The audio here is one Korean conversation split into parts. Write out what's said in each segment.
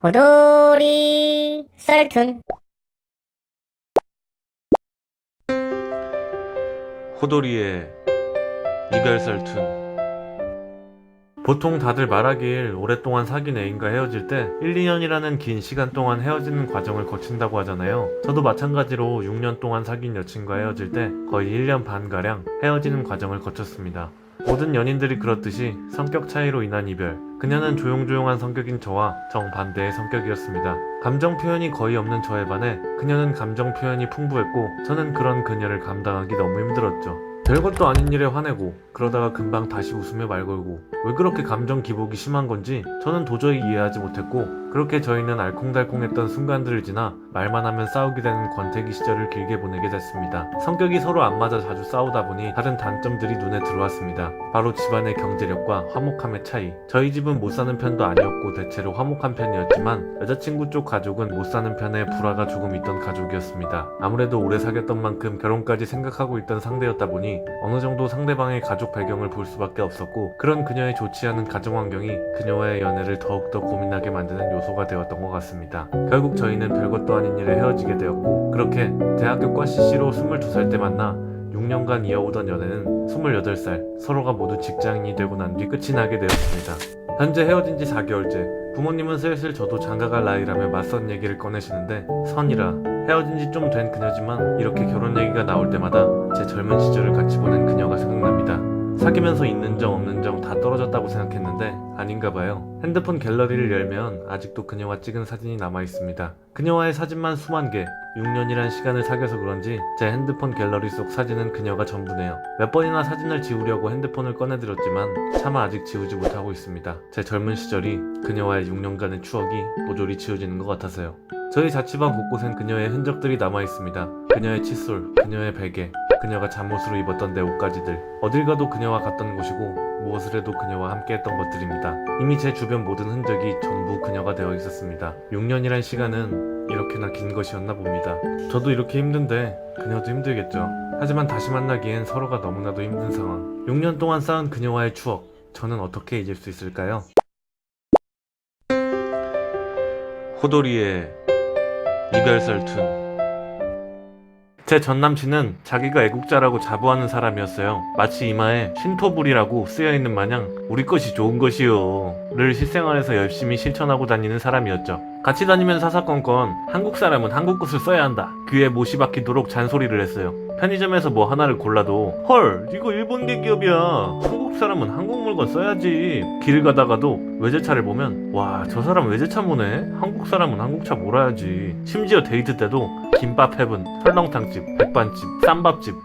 호돌이 썰툰. 호돌이의 이별설툰. 보통 다들 말하길 오랫동안 사귄 애인과 헤어질 때 1, 2년이라는 긴 시간 동안 헤어지는 과정을 거친다고 하잖아요. 저도 마찬가지로 6년 동안 사귄 여친과 헤어질 때 거의 1년 반가량 헤어지는 과정을 거쳤습니다. 모든 연인들이 그렇듯이 성격 차이로 인한 이별. 그녀는 조용조용한 성격인 저와 정반대의 성격이었습니다. 감정 표현이 거의 없는 저에 반해 그녀는 감정 표현이 풍부했고 저는 그런 그녀를 감당하기 너무 힘들었죠. 별것도 아닌 일에 화내고 그러다가 금방 다시 웃으며 말 걸고 왜 그렇게 감정 기복이 심한 건지 저는 도저히 이해하지 못했고 그렇게 저희는 알콩달콩했던 순간들을 지나 말만 하면 싸우게 되는 권태기 시절을 길게 보내게 됐습니다. 성격이 서로 안 맞아 자주 싸우다 보니 다른 단점들이 눈에 들어왔습니다. 바로 집안의 경제력과 화목함의 차이. 저희 집은 못 사는 편도 아니었고 대체로 화목한 편이었지만 여자친구 쪽 가족은 못 사는 편에 불화가 조금 있던 가족이었습니다. 아무래도 오래 사귀었던 만큼 결혼까지 생각하고 있던 상대였다 보니 어느 정도 상대방의 가족 배경을 볼 수밖에 없었고 그런 그녀의 좋지 않은 가정 환경이 그녀와의 연애를 더욱더 고민하게 만드는 요소가 되었던 것 같습니다. 결국 저희는 별것도 아닌 일에 헤어지게 되었고 그렇게 대학교과 CC로 22살 때 만나 6년간 이어오던 연애는 28살 서로가 모두 직장인이 되고 난 뒤 끝이 나게 되었습니다. 현재 헤어진 지 4개월째 부모님은 슬슬 저도 장가갈 나이라며 맞선 얘기를 꺼내시는데 선이라 헤어진 지 좀 된 그녀지만 이렇게 결혼 얘기가 나올 때마다 제 젊은 시절을 같이 보낸 그녀가 생각납니다. 사귀면서 있는 정 없는 정 다 떨어졌다고 생각했는데 아닌가 봐요. 핸드폰 갤러리를 열면 아직도 그녀와 찍은 사진이 남아있습니다. 그녀와의 사진만 수만 개, 6년이란 시간을 사귀어서 그런지 제 핸드폰 갤러리 속 사진은 그녀가 전부네요. 몇 번이나 사진을 지우려고 핸드폰을 꺼내들었지만 차마 아직 지우지 못하고 있습니다. 제 젊은 시절이 그녀와의 6년간의 추억이 모조리 지워지는 것 같아서요. 저희 자취방 곳곳엔 그녀의 흔적들이 남아있습니다. 그녀의 칫솔, 그녀의 베개, 그녀가 잠옷으로 입었던 내 옷가지들. 어딜 가도 그녀와 갔던 곳이고 무엇을 해도 그녀와 함께 했던 것들입니다. 이미 제 주변 모든 흔적이 전부 그녀가 되어 있었습니다. 6년이란 시간은 이렇게나 긴 것이었나 봅니다. 저도 이렇게 힘든데 그녀도 힘들겠죠. 하지만 다시 만나기엔 서로가 너무나도 힘든 상황. 6년 동안 쌓은 그녀와의 추억, 저는 어떻게 잊을 수 있을까요? 호돌이의 이별설툰. 제 전남친은 자기가 애국자라고 자부하는 사람이었어요. 마치 이마에 신토불이라고 쓰여있는 마냥 우리 것이 좋은 것이요 를 실생활에서 열심히 실천하고 다니는 사람이었죠. 같이 다니면 사사건건 한국 사람은 한국 것을 써야 한다. 귀에 못이 박히도록 잔소리를 했어요. 편의점에서 뭐 하나를 골라도 헐 이거 일본 대기업이야, 한국 사람은 한국 물건 써야지. 길 가다가도 외제차를 보면 와 저 사람 외제차 모네, 한국 사람은 한국차 몰아야지. 심지어 데이트 때도 김밥 헤븐, 설렁탕집, 백반집, 쌈밥집,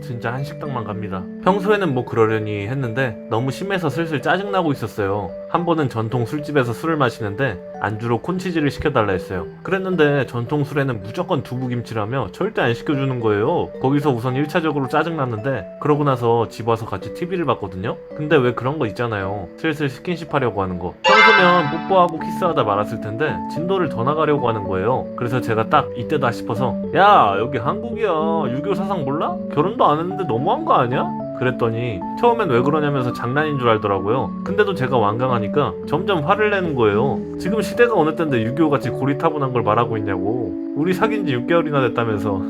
진짜 한식당만 갑니다. 평소에는 뭐 그러려니 했는데 너무 심해서 슬슬 짜증나고 있었어요. 한 번은 전통 술집에서 술을 마시는데 안주로 콘치즈를 시켜달라 했어요. 그랬는데 전통 술에는 무조건 두부김치라며 절대 안 시켜주는 거예요. 거기서 우선 1차적으로 짜증났는데 그러고 나서 집 와서 같이 TV를 봤거든요. 근데 왜 그런 거 있잖아요, 슬슬 스킨십 하려고 하는 거. 평소면 뽀뽀하고 키스하다 말았을 텐데 진도를 더 나가려고 하는 거예요. 그래서 제가 딱 이때다 싶어서 야 여기 한국이야, 유교 사상 몰라? 결혼도 안 했는데 너무한 거 아니야? 그랬더니 처음엔 왜 그러냐면서 장난인 줄 알더라고요. 근데도 제가 완강하니까 점점 화를 내는 거예요. 지금 시대가 어느 때인데 유교같이 고리타분한 걸 말하고 있냐고. 우리 사귄 지 6개월이나 됐다면서.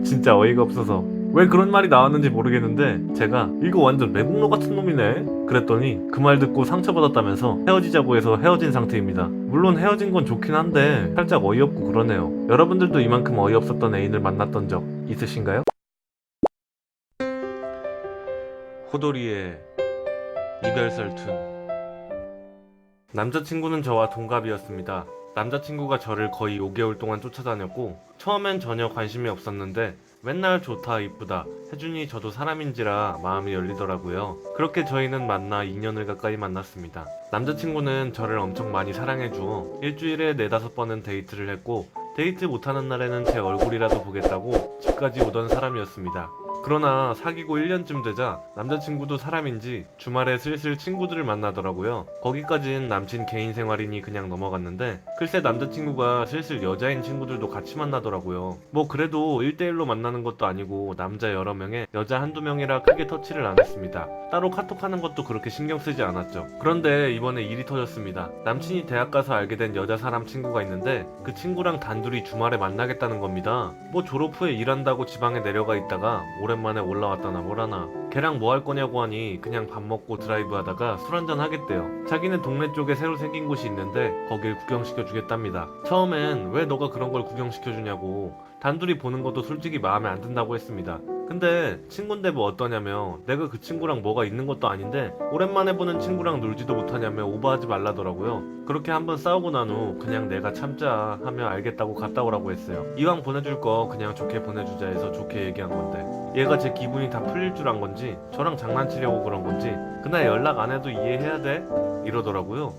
진짜 어이가 없어서 왜 그런 말이 나왔는지 모르겠는데 제가 이거 완전 매국노 같은 놈이네 그랬더니 그 말 듣고 상처받았다면서 헤어지자고 해서 헤어진 상태입니다. 물론 헤어진 건 좋긴 한데 살짝 어이없고 그러네요. 여러분들도 이만큼 어이없었던 애인을 만났던 적 있으신가요? 호돌이의 이별설툰. 남자친구는 저와 동갑이었습니다. 남자친구가 저를 거의 5개월 동안 쫓아다녔고 처음엔 전혀 관심이 없었는데 맨날 좋다 이쁘다 해주니 저도 사람인지라 마음이 열리더라고요. 그렇게 저희는 만나 2년을 가까이 만났습니다. 남자친구는 저를 엄청 많이 사랑해주어 일주일에 4-5번은 데이트를 했고 데이트 못하는 날에는 제 얼굴이라도 보겠다고 집까지 오던 사람이었습니다. 그러나 사귀고 1년쯤 되자 남자친구도 사람인지 주말에 슬슬 친구들을 만나더라고요. 거기까진 남친 개인 생활이니 그냥 넘어갔는데 글쎄 남자친구가 슬슬 여자인 친구들도 같이 만나더라고요. 뭐 그래도 1대1로 만나는 것도 아니고 남자 여러 명에 여자 한두 명이라 크게 터치를 안 했습니다. 따로 카톡하는 것도 그렇게 신경 쓰지 않았죠. 그런데 이번에 일이 터졌습니다. 남친이 대학 가서 알게 된 여자 사람 친구가 있는데 그 친구랑 단둘이 주말에 만나겠다는 겁니다. 뭐 졸업 후에 일한다고 지방에 내려가 있다가 오랜만에 올라왔다나 뭐라나. 걔랑 뭐 할 거냐고 하니 그냥 밥 먹고 드라이브 하다가 술 한잔 하겠대요. 자기는 동네 쪽에 새로 생긴 곳이 있는데 거길 구경시켜 주겠답니다. 처음엔 왜 너가 그런 걸 구경시켜 주냐고, 단둘이 보는 것도 솔직히 마음에 안 든다고 했습니다. 근데 친구인데 뭐 어떠냐며, 내가 그 친구랑 뭐가 있는 것도 아닌데 오랜만에 보는 친구랑 놀지도 못하냐며 오버하지 말라더라고요. 그렇게 한번 싸우고 난 후 그냥 내가 참자 하며 알겠다고 갔다 오라고 했어요. 이왕 보내줄 거 그냥 좋게 보내주자 해서 좋게 얘기한 건데 얘가 제 기분이 다 풀릴 줄 안 건지 저랑 장난치려고 그런 건지 그날 연락 안 해도 이해해야 돼? 이러더라고요.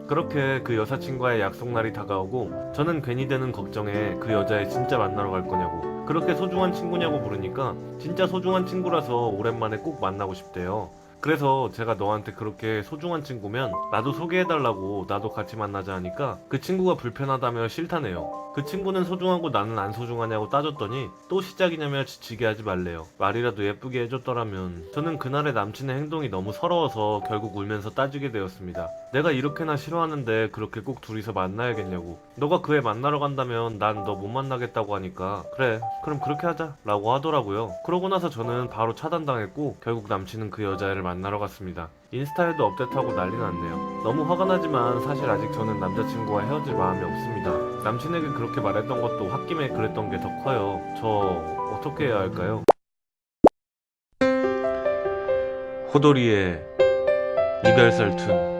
그렇게 그 여사친과의 약속날이 다가오고 저는 괜히 되는 걱정에 그 여자애 진짜 만나러 갈 거냐고, 그렇게 소중한 친구냐고 물으니까 진짜 소중한 친구라서 오랜만에 꼭 만나고 싶대요. 그래서 제가 너한테 그렇게 소중한 친구면 나도 소개해달라고, 나도 같이 만나자 하니까 그 친구가 불편하다며 싫다네요. 그 친구는 소중하고 나는 안 소중하냐고 따졌더니 또 시작이냐며 지치게 하지 말래요. 말이라도 예쁘게 해줬더라면. 저는 그날의 남친의 행동이 너무 서러워서 결국 울면서 따지게 되었습니다. 내가 이렇게나 싫어하는데 그렇게 꼭 둘이서 만나야겠냐고. 너가 그 애 만나러 간다면 난 너 못 만나겠다고 하니까 그래 그럼 그렇게 하자 라고 하더라고요. 그러고 나서 저는 바로 차단당했고 결국 남친은 그 여자애를 만나러 갔습니다. 인스타에도 업데이트하고 난리 났네요. 너무 화가 나지만 사실 아직 저는 남자친구와 헤어질 마음이 없습니다. 남친에게 그렇게 말했던 것도 홧김에 그랬던 게 더 커요. 저 어떻게 해야 할까요? 호돌이의 이별설툰.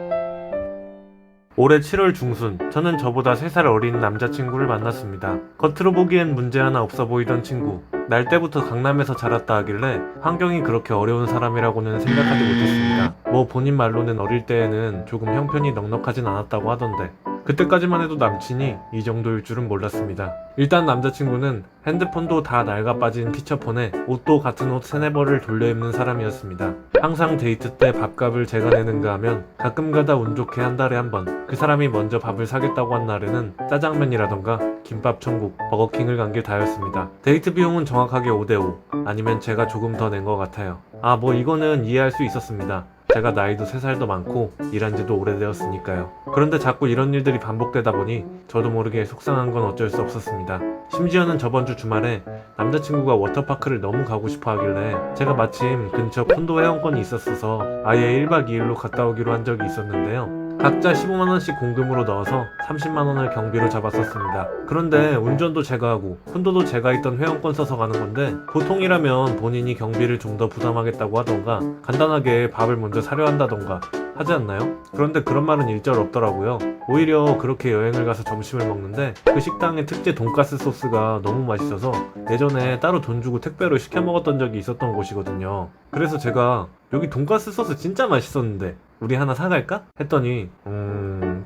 올해 7월 중순, 저는 저보다 3살 어린 남자친구를 만났습니다. 겉으로 보기엔 문제 하나 없어 보이던 친구. 날 때부터 강남에서 자랐다 하길래 환경이 그렇게 어려운 사람이라고는 생각하지 못했습니다. 뭐 본인 말로는 어릴 때에는 조금 형편이 넉넉하진 않았다고 하던데 그때까지만 해도 남친이 이 정도일 줄은 몰랐습니다. 일단 남자친구는 핸드폰도 다 낡아 빠진 피처폰에 옷도 같은 옷 3-4벌을 돌려 입는 사람이었습니다. 항상 데이트 때 밥값을 제가 내는가 하면 가끔가다 운 좋게 한 달에 한 번, 그 사람이 먼저 밥을 사겠다고 한 날에는 짜장면이라던가 김밥 천국, 버거킹을 간 게 다였습니다. 데이트 비용은 정확하게 5대5, 아니면 제가 조금 더 낸 것 같아요. 뭐 이거는 이해할 수 있었습니다. 제가 나이도 3살 더 많고 일한 지도 오래되었으니까요. 그런데 자꾸 이런 일들이 반복되다 보니 저도 모르게 속상한 건 어쩔 수 없었습니다. 심지어는 저번 주 주말에 남자친구가 워터파크를 너무 가고 싶어 하길래 제가 마침 근처 콘도 회원권이 있었어서 아예 1박 2일로 갔다 오기로 한 적이 있었는데요. 각자 15만원씩 공금으로 넣어서 30만원을 경비로 잡았었습니다. 그런데 운전도 제가 하고 콘도도 제가 있던 회원권 써서 가는 건데 보통이라면 본인이 경비를 좀 더 부담하겠다고 하던가 간단하게 밥을 먼저 사려 한다던가 하지 않나요? 그런데 그런 말은 일절 없더라고요. 오히려 그렇게 여행을 가서 점심을 먹는데 그 식당의 특제 돈가스 소스가 너무 맛있어서 예전에 따로 돈 주고 택배로 시켜 먹었던 적이 있었던 곳이거든요. 그래서 제가 여기 돈가스 소스 진짜 맛있었는데 우리 하나 사갈까? 했더니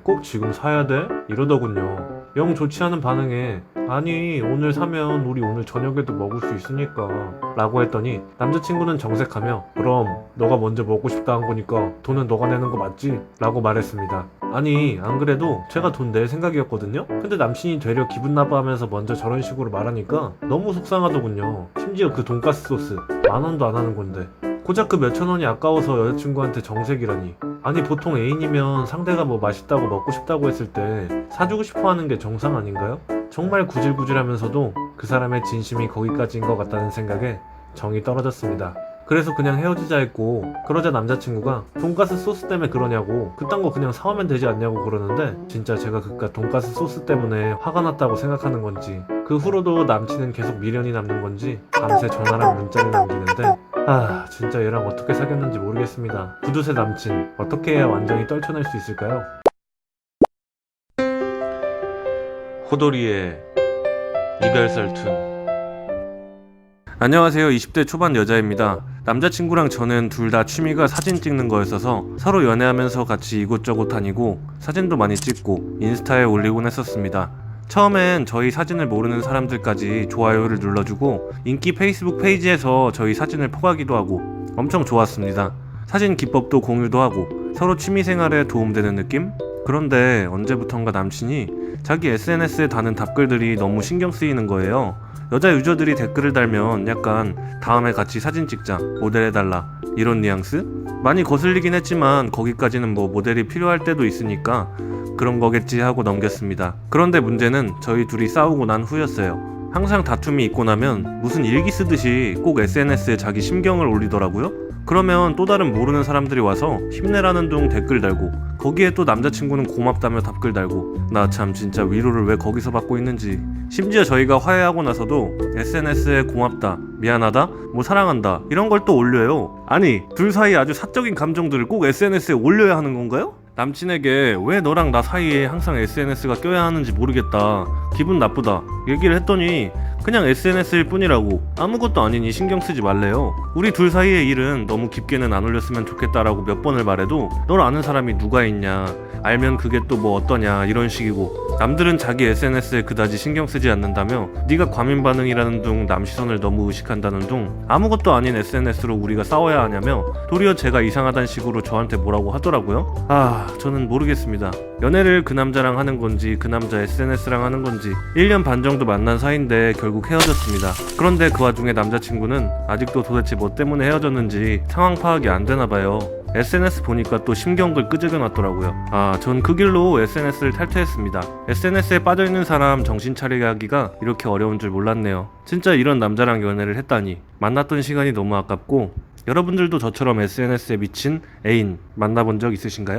꼭 지금 사야 돼? 이러더군요. 영 좋지 않은 반응에 아니 오늘 사면 우리 오늘 저녁에도 먹을 수 있으니까 라고 했더니 남자친구는 정색하며 그럼 너가 먼저 먹고 싶다 한 거니까 돈은 너가 내는 거 맞지? 라고 말했습니다. 아니 안 그래도 제가 돈 낼 생각이었거든요? 근데 남친이 되려 기분 나빠하면서 먼저 저런 식으로 말하니까 너무 속상하더군요. 심지어 그 돈가스 소스 10,000원도 안 하는 건데 고작 그 몇천 원이 아까워서 여자친구한테 정색이라니. 아니 보통 애인이면 상대가 뭐 맛있다고 먹고 싶다고 했을 때 사주고 싶어 하는 게 정상 아닌가요? 정말 구질구질하면서도 그 사람의 진심이 거기까지인 것 같다는 생각에 정이 떨어졌습니다. 그래서 그냥 헤어지자 했고 그러자 남자친구가 돈가스 소스 때문에 그러냐고 그딴 거 그냥 사오면 되지 않냐고 그러는데 진짜 제가 그깟 돈가스 소스 때문에 화가 났다고 생각하는 건지 그 후로도 남친은 계속 미련이 남는 건지 밤새 전화랑 문자를 남기는데 진짜 얘랑 어떻게 사귀었는지 모르겠습니다. 구두쇠 남친 어떻게 해야 완전히 떨쳐낼 수 있을까요? 호돌이의 이별설툰. 안녕하세요. 20대 초반 여자입니다. 남자친구랑 저는 둘 다 취미가 사진 찍는 거였어서 서로 연애하면서 같이 이곳저곳 다니고 사진도 많이 찍고 인스타에 올리곤 했었습니다. 처음엔 저희 사진을 모르는 사람들까지 좋아요를 눌러주고 인기 페이스북 페이지에서 저희 사진을 포가기도 하고 엄청 좋았습니다. 사진 기법도 공유도 하고 서로 취미생활에 도움되는 느낌? 그런데 언제부턴가 남친이 자기 SNS에 다는 답글들이 너무 신경 쓰이는 거예요. 여자 유저들이 댓글을 달면 약간 다음에 같이 사진 찍자, 모델해달라 이런 뉘앙스? 많이 거슬리긴 했지만 거기까지는 뭐 모델이 필요할 때도 있으니까 그런 거겠지 하고 넘겼습니다. 그런데 문제는 저희 둘이 싸우고 난 후였어요. 항상 다툼이 있고 나면 무슨 일기 쓰듯이 꼭 SNS에 자기 심경을 올리더라고요. 그러면 또 다른 모르는 사람들이 와서 힘내라는 둥 댓글 달고 거기에 또 남자친구는 고맙다며 답글 달고 나 참 진짜 위로를 왜 거기서 받고 있는지. 심지어 저희가 화해하고 나서도 SNS에 고맙다, 미안하다, 뭐 사랑한다 이런 걸 또 올려요. 아니 둘 사이에 아주 사적인 감정들을 꼭 SNS에 올려야 하는 건가요? 남친에게 왜 너랑 나 사이에 항상 SNS가 껴야 하는지 모르겠다, 기분 나쁘다 얘기를 했더니 그냥 SNS일 뿐이라고, 아무것도 아니니 신경 쓰지 말래요. 우리 둘 사이의 일은 너무 깊게는 안 올렸으면 좋겠다라고 몇 번을 말해도 널 아는 사람이 누가 있냐, 알면 그게 또 뭐 어떠냐 이런 식이고, 남들은 자기 SNS에 그다지 신경 쓰지 않는다며 네가 과민 반응이라는 둥 남 시선을 너무 의식한다는 둥 아무것도 아닌 SNS로 우리가 싸워야 하냐며 도리어 제가 이상하다는 식으로 저한테 뭐라고 하더라고요. 저는 모르겠습니다. 연애를 그 남자랑 하는 건지 그 남자 SNS랑 하는 건지 1년 반 정도 만난 사이인데 결국 헤어졌습니다. 그런데 그 와중에 남자친구는 아직도 도대체 뭐 때문에 헤어졌는지 상황 파악이 안 되나 봐요. SNS 보니까 또 심경글 끄적여놨더라고요. 전 그 길로 SNS를 탈퇴했습니다. SNS에 빠져있는 사람 정신 차리게 하기가 이렇게 어려운 줄 몰랐네요. 진짜 이런 남자랑 연애를 했다니. 만났던 시간이 너무 아깝고, 여러분들도 저처럼 SNS에 미친 애인 만나본 적 있으신가요?